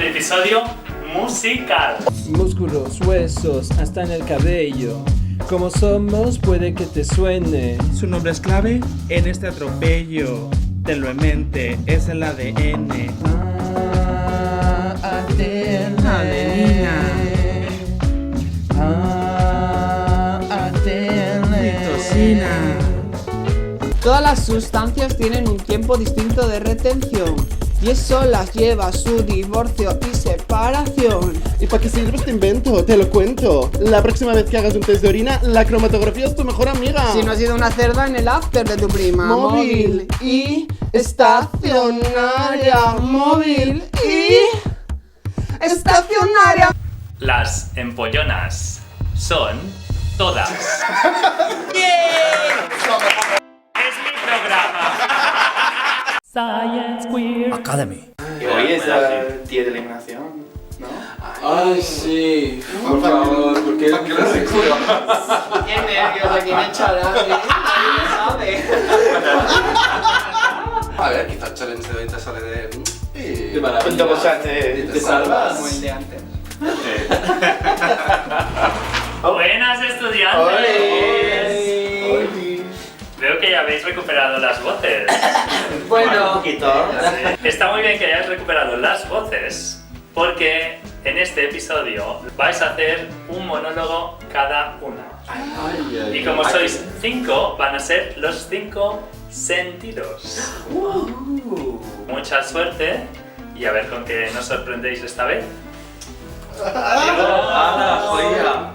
el episodio musical. Músculos, huesos, hasta en el cabello. Como somos, puede que te suene. Su nombre es clave en este atropello. Tenlo en mente, es el ADN. ADN. Citosina. Todas las sustancias tienen un tiempo distinto de retención y eso las lleva a su divorcio y separación. ¿Y para qué sirve este invento? Te lo cuento. La próxima vez que hagas un test de orina, la cromatografía es tu mejor amiga. Si no has sido una cerda en el after de tu prima. Móvil y estacionaria. Móvil y estacionaria. Las empollonas son todas. Es mi programa. Science Queer Academy. Y hoy es el día de eliminación, ¿no? Ay, sí. Por favor, ¿por qué? ¿Para qué lo recuerdas? Qué nervios, ¿a quién echará? Nadie sabe. A ver, quizá el challenge de hoy te sale de maravilla. Un double shot te salvas. Como el de antes. Buenas estudiantes. Veo que ya habéis recuperado las voces. Bueno, un poquito. Está muy bien que hayáis recuperado las voces, porque en este episodio vais a hacer un monólogo cada uno. Y como sois 5, van a ser los 5 sentidos. Mucha suerte y a ver con qué nos sorprendéis esta vez. ¡Hala, joya!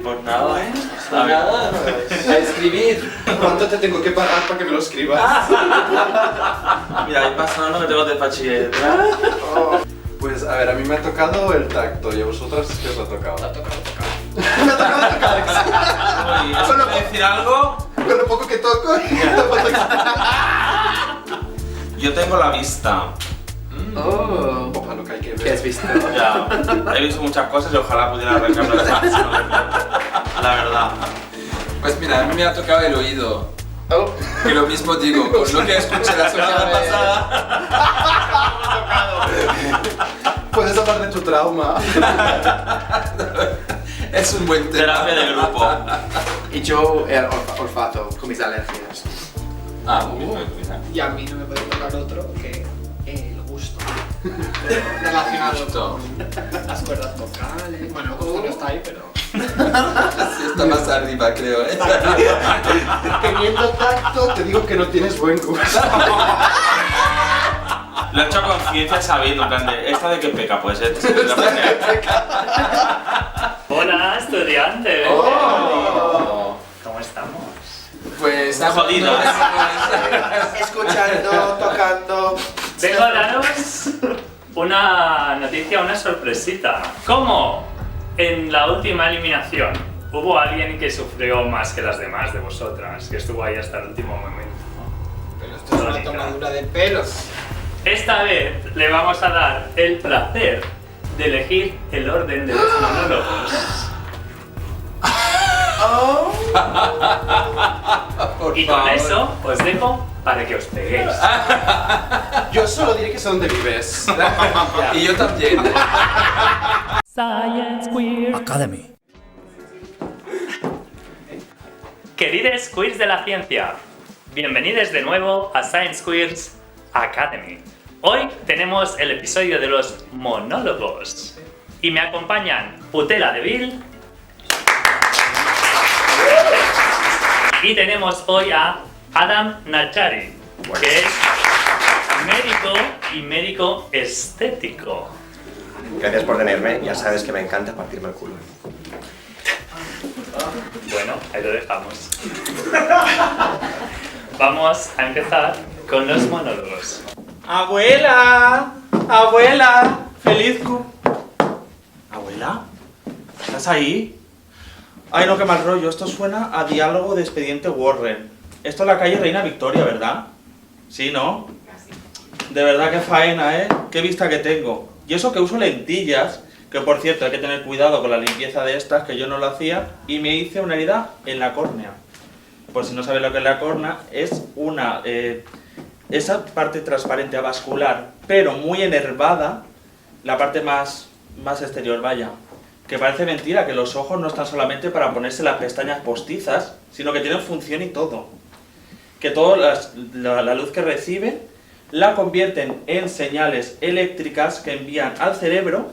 Pues nada, ¿eh? Nada, a escribir. ¿Cuánto te tengo que pagar para que me lo escribas? Mira, ahí pasa uno que tengo de bachiller. Pues a ver, a mí me ha tocado el tacto y a vosotras ¿qué os ha tocado? Me ha tocado tocar. Me ha tocado tocar. Oye, ¿eso no puede decir algo? Con lo poco que toco. Yo tengo la vista. Opa, lo que hay que ver. ¿Qué has visto? Ya, he visto muchas cosas y ojalá pudiera arreglarlo más. La verdad. Pues mira, a mí me ha tocado el oído. Y lo mismo digo, con lo que escuché la semana pasada. Puedes hablar de tu trauma. Es un buen tema. Terapia de grupo. Y yo el olfato con mis alergias. Ah, muy bien. Y a mí no me puede tocar otro que el gusto. Relacionado con las cuerdas vocales. Bueno, el gusto no está ahí, pero. Sí, está más arriba, creo, ¿eh? Teniendo tacto, te digo que no tienes buen gusto. Lo he hecho a conciencia sabiendo, en plan de, ¿esta de qué peca? Pues Hola estudiantes. ¿Cómo estamos? Pues jodido. Escuchando, tocando. Vengo a daros una noticia, una sorpresita. ¿Cómo? En la última eliminación hubo alguien que sufrió más que las demás de vosotras, que estuvo ahí hasta el último momento. Pero esto es una tomadura de pelos. Esta vez le vamos a dar el placer de elegir el orden de los monólogos. Y con eso os dejo para que os peguéis. Yo solo diré que sé dónde vives. Y yo también. Science Queer. Academy. Queridos queers de la ciencia, bienvenidos de nuevo a Science Queers Academy. Hoy tenemos el episodio de los monólogos y me acompañan Putela de Vil y tenemos hoy a Adam Nachari, que es médico y médico estético. Gracias por tenerme, ya sabes que me encanta partirme el culo. Bueno, ahí lo dejamos. Vamos a empezar con los monólogos. ¡Abuela! ¡Abuela! ¡Feliz ¿Abuela? ¿Estás ahí? Ay, no, qué mal rollo. Esto suena a diálogo de Expediente Warren. Esto es la calle Reina Victoria, ¿verdad? Sí, ¿no? De verdad, qué faena, ¿eh? Qué vista que tengo. Y eso que uso lentillas, que por cierto hay que tener cuidado con la limpieza de estas, que yo no lo hacía, y me hice una herida en la córnea. Por si no sabéis lo que es la córnea, es una esa parte transparente avascular, pero muy enervada, la parte más exterior, vaya. Que parece mentira, que los ojos no están solamente para ponerse las pestañas postizas, sino que tienen función y todo. Que toda la luz que recibe la convierten en señales eléctricas que envían al cerebro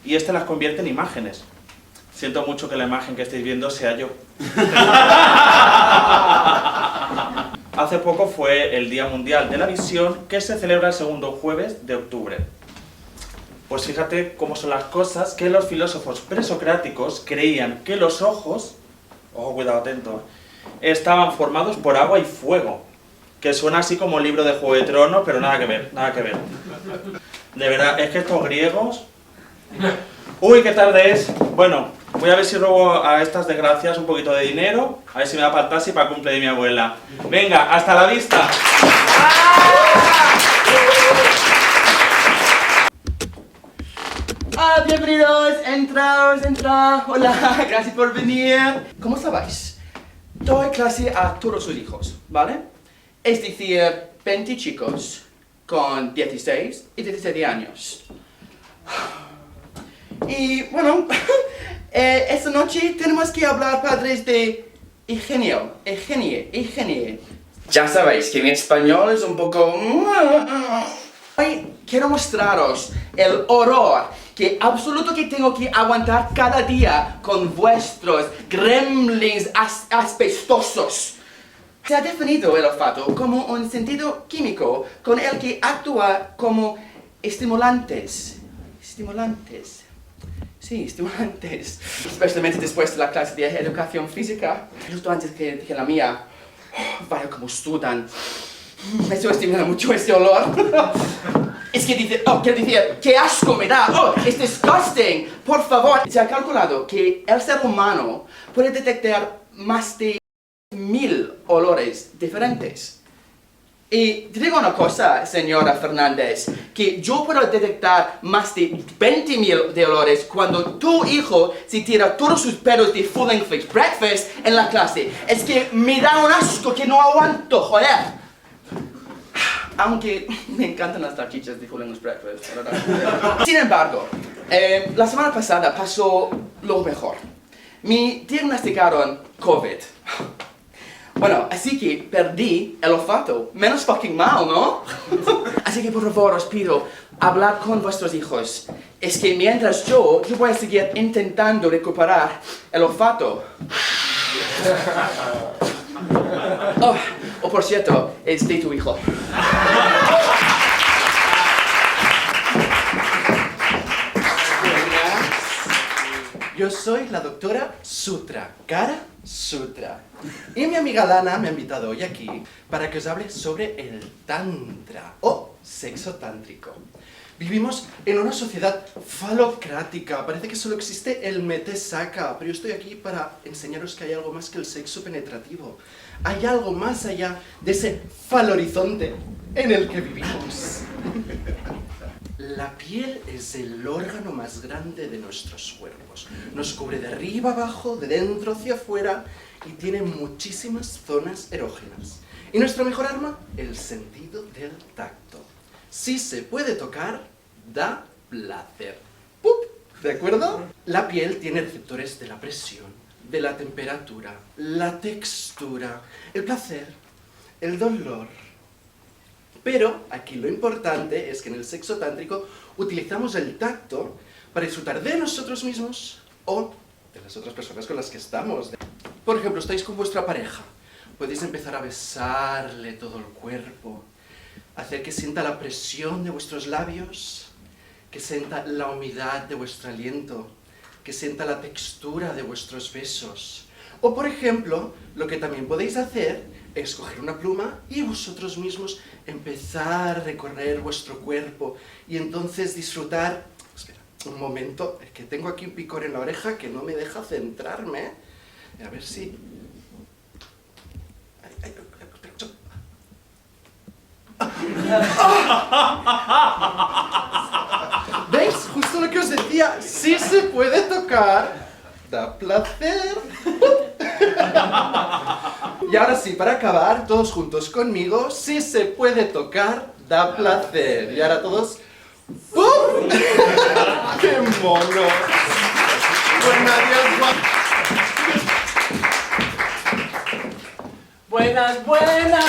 y este las convierte en imágenes. Siento mucho que la imagen que estáis viendo sea yo. Hace poco fue el Día Mundial de la Visión, que se celebra el segundo jueves de octubre. Pues fíjate cómo son las cosas, que los filósofos presocráticos creían que los ojos, ojo, cuidado, atento, estaban formados por agua y fuego, que suena así como libro de Juego de Tronos, pero nada que ver, nada que ver. De verdad, es que estos griegos... Uy, qué tarde es. Bueno, voy a ver si robo a estas desgracias un poquito de dinero, a ver si me da para el taxi para el cumple de mi abuela. Venga, hasta la vista. Bienvenidos, entraos, hola, gracias por venir. ¿Cómo estáis? Doy clase a todos sus hijos, ¿vale? Es decir, 20 chicos con 16 y 17 años. Y bueno, esta noche tenemos que hablar, padres, de higiene. Ya sabéis que mi español es un poco... Hoy quiero mostraros el horror absoluto que tengo que aguantar cada día con vuestros gremlins asbestosos. Se ha definido el olfato como un sentido químico con el que actúa como estimulantes. Sí, estimulantes. Especialmente después de la clase de educación física. Justo antes que la mía. Vaya como sudan. Me subestimula mucho este olor. Es que dice, quiero decir, ¡qué asco me da! ¡Es disgusting! Por favor, se ha calculado que el ser humano puede detectar más de 1000 olores diferentes. Y te digo una cosa, señora Fernández, que yo puedo detectar más de 20.000 de olores cuando tu hijo se tira todos sus pedos de Full English Breakfast en la clase. Es que me da un asco que no aguanto, joder. Aunque me encantan las salchichas de Full English Breakfast, ¿verdad? Sin embargo, la semana pasada pasó lo mejor. Me diagnosticaron COVID. Bueno, así que perdí el olfato. Menos fucking mal, ¿no? Así que por favor os pido, hablar con vuestros hijos. Es que mientras yo voy a seguir intentando recuperar el olfato. Por cierto, es de tu hijo. Yo soy la doctora Sutra, Kara Sutra. Y mi amiga Lana me ha invitado hoy aquí para que os hable sobre el Tantra o sexo tántrico. Vivimos en una sociedad falocrática, parece que solo existe el mete-saca, pero yo estoy aquí para enseñaros que hay algo más que el sexo penetrativo. Hay algo más allá de ese falorizonte en el que vivimos. La piel es el órgano más grande de nuestros cuerpos. Nos cubre de arriba abajo, de dentro hacia afuera y tiene muchísimas zonas erógenas. ¿Y nuestra mejor arma? El sentido del tacto. Si se puede tocar, da placer. ¡Pup! ¿De acuerdo? La piel tiene receptores de la presión, de la temperatura, la textura, el placer, el dolor. Pero aquí lo importante es que en el sexo tántrico utilizamos el tacto para disfrutar de nosotros mismos o de las otras personas con las que estamos. Por ejemplo, estáis con vuestra pareja. Podéis empezar a besarle todo el cuerpo, hacer que sienta la presión de vuestros labios, que sienta la humedad de vuestro aliento, que sienta la textura de vuestros besos. O por ejemplo, lo que también podéis hacer es coger una pluma y vosotros mismos empezar a recorrer vuestro cuerpo y entonces disfrutar... Espera, un momento, es que tengo aquí un picor en la oreja que no me deja centrarme. A ver si... ¿Veis? Justo lo que os decía, sí se puede tocar, da placer. Y ahora sí, para acabar, todos juntos conmigo, si se puede tocar, da placer. Y ahora todos... ¡Pum! ¡Qué mono! Bueno, adiós, guapo. Buenas, buenas.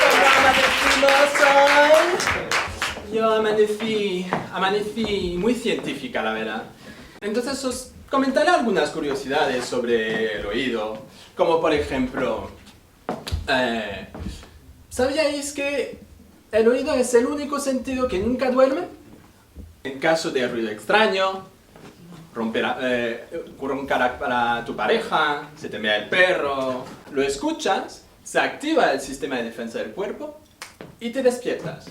¿Cómo amanecimos hoy? Yo amanecí muy científica, la verdad. Entonces os comentaré algunas curiosidades sobre el oído, como por ejemplo, ¿sabíais que el oído es el único sentido que nunca duerme? En caso de ruido extraño, roncar para tu pareja, se te mea el perro, lo escuchas, se activa el sistema de defensa del cuerpo y te despiertas.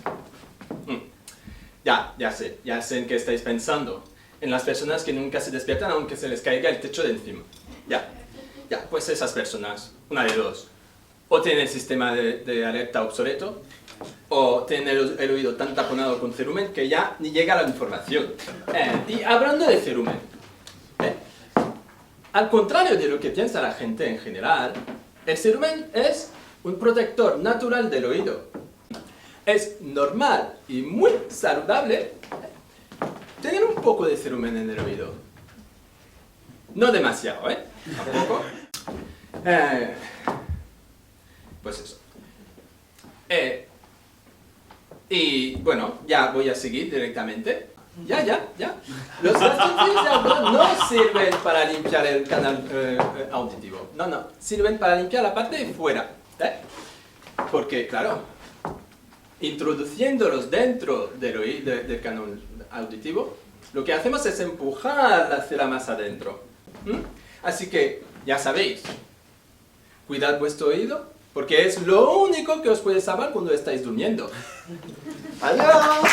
Ya sé en qué estáis pensando. En las personas que nunca se despiertan aunque se les caiga el techo de encima. Pues esas personas, una de dos. O tienen el sistema de alerta obsoleto, o tienen el oído tan taponado con cerumen que ya ni llega la información. Y hablando de cerumen, al contrario de lo que piensa la gente en general, el cerumen es un protector natural del oído. Es normal y muy saludable tener un poco de cerumen en el oído. No demasiado, Tampoco. Pues eso. Y bueno, ya voy a seguir directamente. Ya. Los bastoncillos de algodón no sirven para limpiar el canal auditivo. No. Sirven para limpiar la parte de fuera. Porque, claro, introduciéndolos dentro del canal auditivo, lo que hacemos es empujar la cera más adentro. Así que, ya sabéis, cuidad vuestro oído, porque es lo único que os puede salvar cuando estáis durmiendo. ¡Adiós!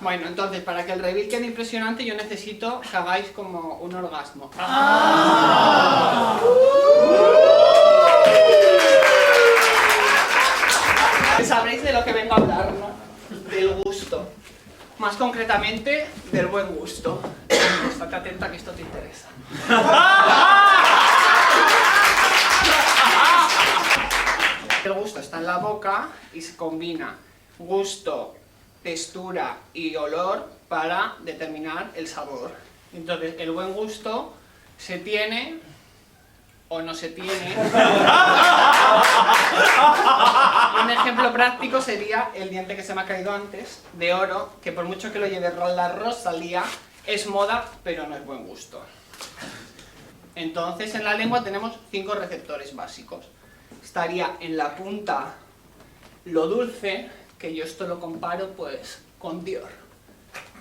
Bueno, entonces, para que el reveal quede impresionante, yo necesito que hagáis como un orgasmo. Sabréis de lo que vengo a hablar, ¿no? Del gusto. Más concretamente, del buen gusto. Estate atenta que esto te interesa. El gusto está en la boca y se combina gusto, textura y olor para determinar el sabor. Entonces, el buen gusto se tiene o no se tiene. Un ejemplo práctico sería el diente que se me ha caído antes, de oro, que por mucho que lo lleve la Rosalía, es moda, pero no es buen gusto. Entonces, en la lengua tenemos 5 receptores básicos. Estaría en la punta lo dulce, que yo esto lo comparo pues con Dior.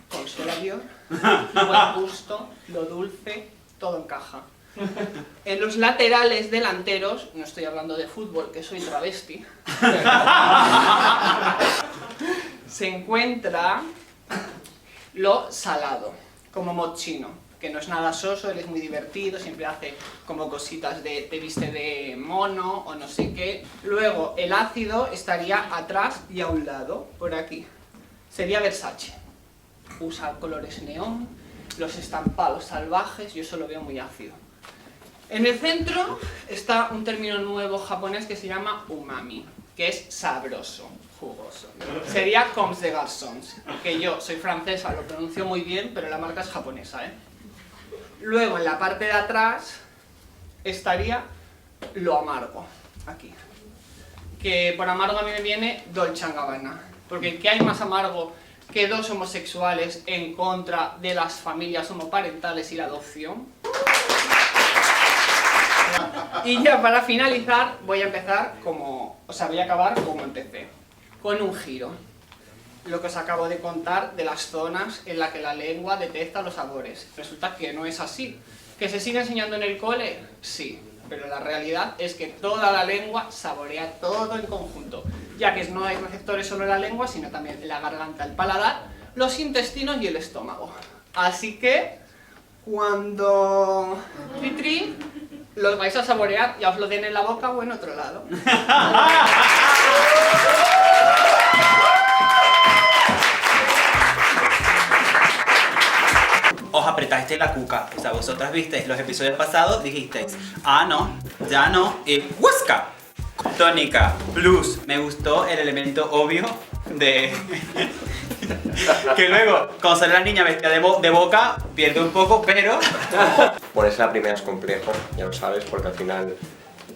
Consuela Dior, buen gusto, lo dulce, todo encaja. En los laterales delanteros, no estoy hablando de fútbol, que soy travesti, se encuentra lo salado, como mochino, que no es nada soso, él es muy divertido, siempre hace como cositas de te viste de mono o no sé qué. Luego el ácido estaría atrás y a un lado, por aquí. Sería Versace. Usa colores neón, los estampados salvajes, yo eso lo veo muy ácido. En el centro está un término nuevo japonés que se llama umami, que es sabroso, jugoso. Sería comme des garçons, que yo soy francesa, lo pronuncio muy bien, pero la marca es japonesa, Luego, en la parte de atrás, estaría lo amargo, aquí. Que por amargo a mí me viene Dolce & Gabbana, porque ¿qué hay más amargo que dos homosexuales en contra de las familias homoparentales y la adopción? Y ya para finalizar, voy a acabar como empecé, con un giro. Lo que os acabo de contar de las zonas en las que la lengua detecta los sabores. Resulta que no es así. ¿Que se sigue enseñando en el cole? Sí, pero la realidad es que toda la lengua saborea todo en conjunto, ya que no hay receptores solo en la lengua, sino también en la garganta, el paladar, los intestinos y el estómago. Así que, cuando tri los vais a saborear, ya os lo den en la boca o en otro lado. os apretasteis la cuca. O sea, vosotras visteis los episodios pasados, dijisteis, ah, no, ya no, y ¡huesca! Tónica, plus, me gustó el elemento obvio de... que luego, cuando sale la niña vestida de boca, pierde un poco, pero... Ponerse la primera es complejo, ya lo sabes, porque al final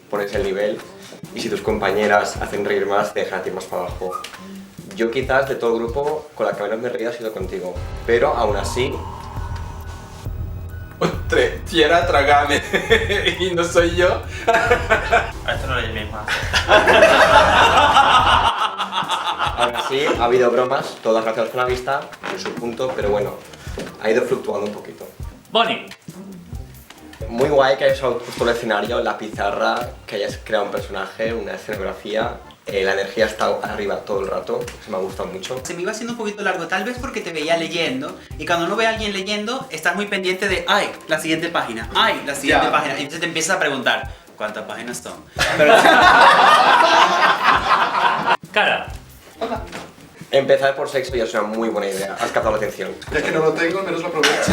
pones el nivel y si tus compañeras hacen reír más, te dejan a ti más para abajo. Yo quizás de todo el grupo, con la que menos me he reído ha sido contigo, pero aún así... Tierra, trágame. Y no soy yo. A esto no le llaméis más. Aún así, ha habido bromas, todas relacionadas con la vista, en su punto, pero bueno, ha ido fluctuando un poquito. Bonnie. Muy guay que hayas puesto el escenario, la pizarra, que hayas creado un personaje, una escenografía. La energía ha estado arriba todo el rato, eso me ha gustado mucho. Se me iba haciendo un poquito largo, tal vez porque te veía leyendo, y cuando no ve a alguien leyendo, estás muy pendiente de, ay, la siguiente página, ay, la siguiente página, y entonces te empiezas a preguntar, ¿cuántas páginas son? Pero... Cara. Empezar por sexo ya es una muy buena idea, has captado la atención. Ya que no lo tengo, al menos lo aprovecho.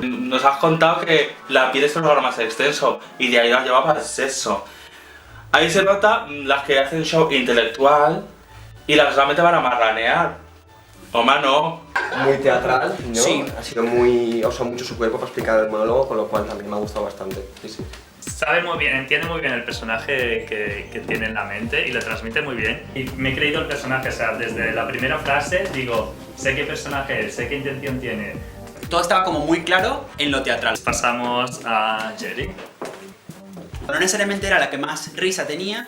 Nos has contado que la piel es un órgano más extenso y de ahí la lleva para el sexo. Ahí se nota las que hacen show intelectual y las que realmente van a marranear. O más no. Muy teatral, ¿no? Sí. Ha sido muy... ha usado mucho su cuerpo para explicar el monólogo, con lo cual también me ha gustado bastante. Sí, sí. Sabe muy bien, entiende muy bien el personaje que tiene en la mente y lo transmite muy bien. Y me he creído el personaje, o sea, desde la primera frase digo, sé qué personaje es, sé qué intención tiene. Todo estaba como muy claro en lo teatral. Pasamos a Jerry. No necesariamente era la que más risa tenía,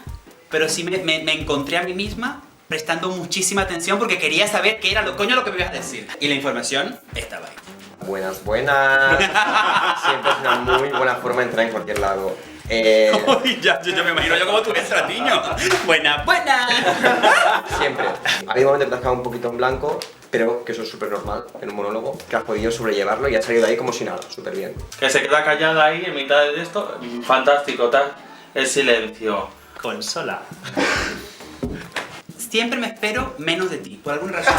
pero sí me encontré a mí misma prestando muchísima atención porque quería saber qué era lo que me ibas a decir. Y la información estaba ahí. Buenas, buenas. Siempre es una muy buena forma de entrar en cualquier lado. Uy, ya me imagino yo como tú entras, niño. Buena, buena. Siempre. Ha habido momentos que te has quedado un poquito en blanco, pero que eso es súper normal en un monólogo, que has podido sobrellevarlo y has salido de ahí como si nada, súper bien. Que se queda callada ahí en mitad de esto, fantástico, tal. El silencio. Consola. Siempre me espero menos de ti, por alguna razón.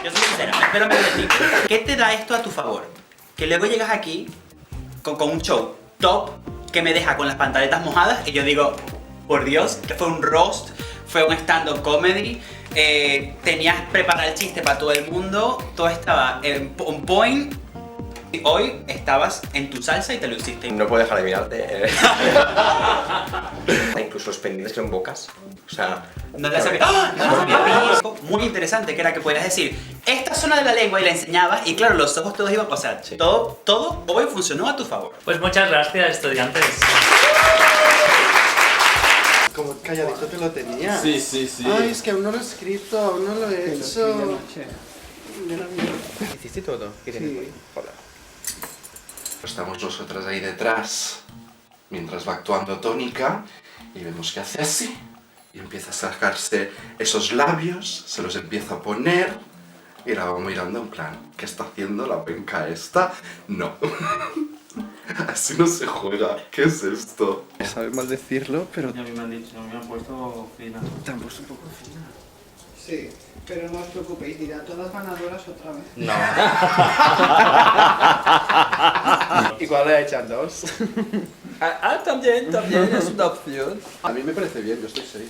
Yo soy sincera, me espero menos de ti. ¿Qué te da esto a tu favor? Que luego llegas aquí con un show top que me deja con las pantaletas mojadas y yo digo, por Dios, que fue un roast, fue un stand-up comedy, tenías preparado el chiste para todo el mundo, todo estaba on point. Y hoy estabas en tu salsa y te lo hiciste. No puedo dejar de mirarte. Incluso los pendientes que son bocas. O sea... No la sabía. ¡Ah! No la sabía. Muy interesante que era que podías decir esta zona de la lengua y la enseñabas y claro, los ojos todos iban, o sea, sí. todo hoy funcionó a tu favor. Pues muchas gracias, estudiantes. Como calladito te lo tenía. Sí, sí, sí. Ay, es que aún no lo he escrito, aún no lo he hecho. ¿Hiciste todo? Sí. Hola. Estamos nosotras ahí detrás, mientras va actuando Tónica, y vemos que hace así, y empieza a sacarse esos labios, se los empieza a poner, y la vamos mirando en plan, ¿qué está haciendo la penca esta? No. Así no se juega. ¿Qué es esto? Sabe mal decirlo, pero... A mí me han dicho, me han puesto fina. Te han puesto un poco fina. Sí, pero no os preocupéis, dirá todas ganadoras otra vez. No. Igual le echan dos. También, es una opción. A mí me parece bien, yo estoy safe.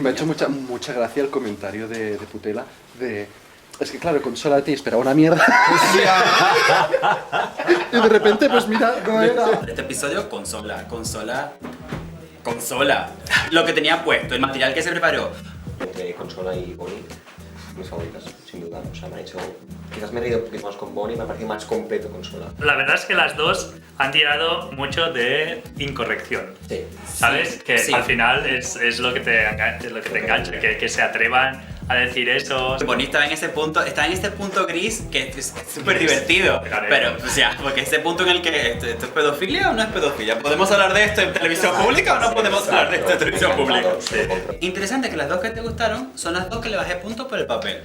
Me ha hecho mucha gracia el comentario de Putela de... Es que claro, Consola te esperaba una mierda. Y de repente, pues mira, no era. Este episodio, consola. Lo que tenía puesto, el material que se preparó. Entre Consola y Bonnie, mis favoritas, sin duda. O sea, me ha hecho... Quizás me he reído un poquito más con Bonnie, me ha parecido más completo Consola. La verdad es que las dos han tirado mucho de incorrección. Sí. ¿Sabes? Que sí. Al final es lo que te engancha, que se atrevan a decir eso. Bonnie está en este punto gris que es súper divertido. Claro. Pero, o sea, porque ese punto en el que ¿esto es pedofilia o no es pedofilia? ¿Podemos hablar de esto en televisión pública o no podemos hablar de esto en televisión pública? Sí. Interesante que las dos que te gustaron son las dos que le bajé puntos por el papel.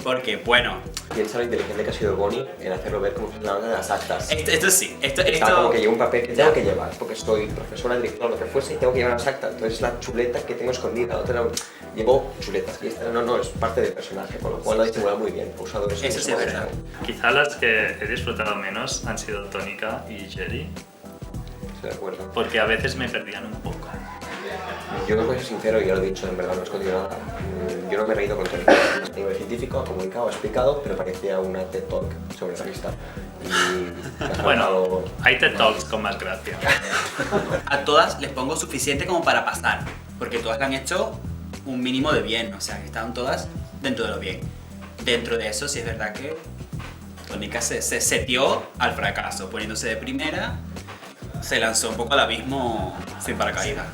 Porque, bueno, Piensa lo inteligente que ha sido Bonnie en hacerlo ver como funciona de las actas. esto sí, Está como que llevo un papel que tengo que llevar, porque soy profesora, directora, lo que fuese, y tengo que llevar las actas. Entonces es la chuleta que tengo escondida. Llevo chuletas y esta no, es parte del personaje, con lo cual lo ha disimulado muy bien. He usado eso. Eso sí es verdad. Quizá las que he disfrutado menos han sido Tónica y Jerry, Estoy de acuerdo. porque a veces me perdían un poco. Yo no voy a ser sincero y ya lo he dicho, en verdad no he escondido nada. Yo no me he reído con Tónica. A nivel científico, ha comunicado, ha explicado, pero parecía una TED Talk sobre la amistad. Y me ha Bueno, faltado- hay TED Talks con más gracia. a todas les pongo suficiente como para pasar. Porque todas le han hecho un mínimo de bien, o sea, que estaban todas dentro de lo bien. Dentro de eso sí es verdad que Tónica se setió al fracaso, poniéndose de primera, se lanzó un poco al abismo sin paracaídas.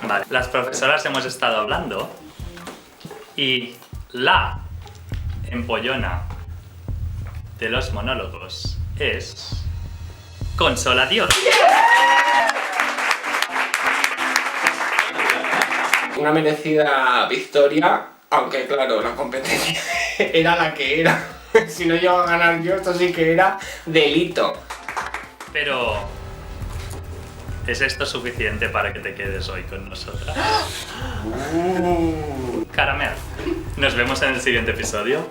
Vale, las profesoras hemos estado hablando y la empollona de los monólogos es Consola Dios. Una merecida victoria, aunque claro, la competencia era la que era. Si no llego a ganar yo, esto sí que era delito. Pero ¿es esto suficiente para que te quedes hoy con nosotras? Caramel. Nos vemos en el siguiente episodio.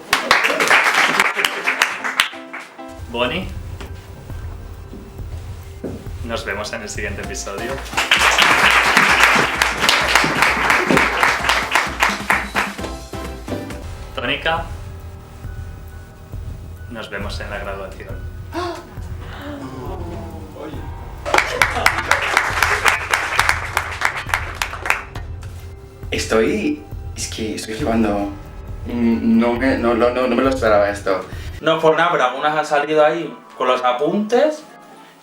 Bonnie. Nos vemos en el siguiente episodio. Tónica. Nos vemos en la graduación. Es que estoy flipando. No me lo esperaba esto. No por nada, pero algunas han salido ahí con los apuntes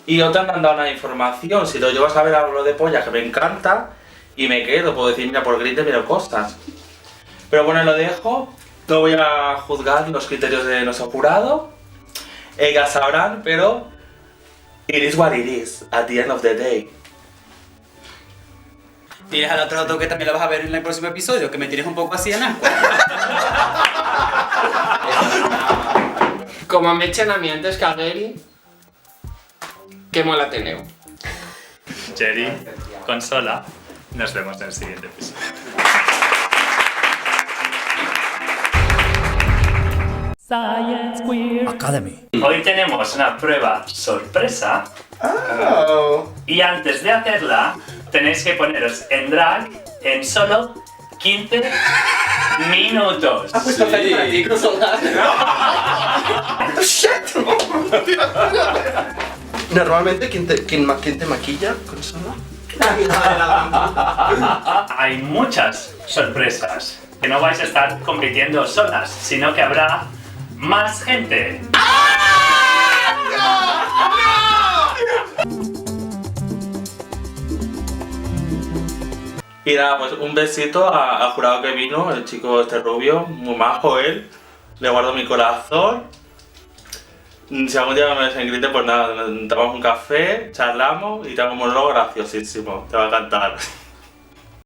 y otras me han dado una información. Si lo llevas a ver, hablo de polla, que me encanta y me quedo. Puedo decir, mira, por Grindr miro cosas. Pero bueno, lo dejo. No voy a juzgar los criterios de nuestro jurado. Ellas sabrán, pero it is what it is at the end of the day. Tienes al otro que también lo vas a ver en el próximo episodio, que me tienes un poco así en asco. Como me echen a mí antes que a Gary, quemo el Ateneo. Jerry, Consola. Nos vemos en el siguiente episodio. Science Queer Academy. Hoy tenemos una prueba sorpresa. Y antes de hacerla, tenéis que poneros en drag en solo 15 minutos. Normalmente, ¿quién te maquilla, Consola? Hay muchas sorpresas. Que no vais a estar compitiendo solas, sino que habrá más gente. Y nada, pues un besito al jurado que vino, el chico este rubio, muy majo él. Le guardo mi corazón. Si algún día me ves en Grindr, pues nada, tomamos un café, charlamos y te hago un monólogo graciosísimo. Te va a encantar.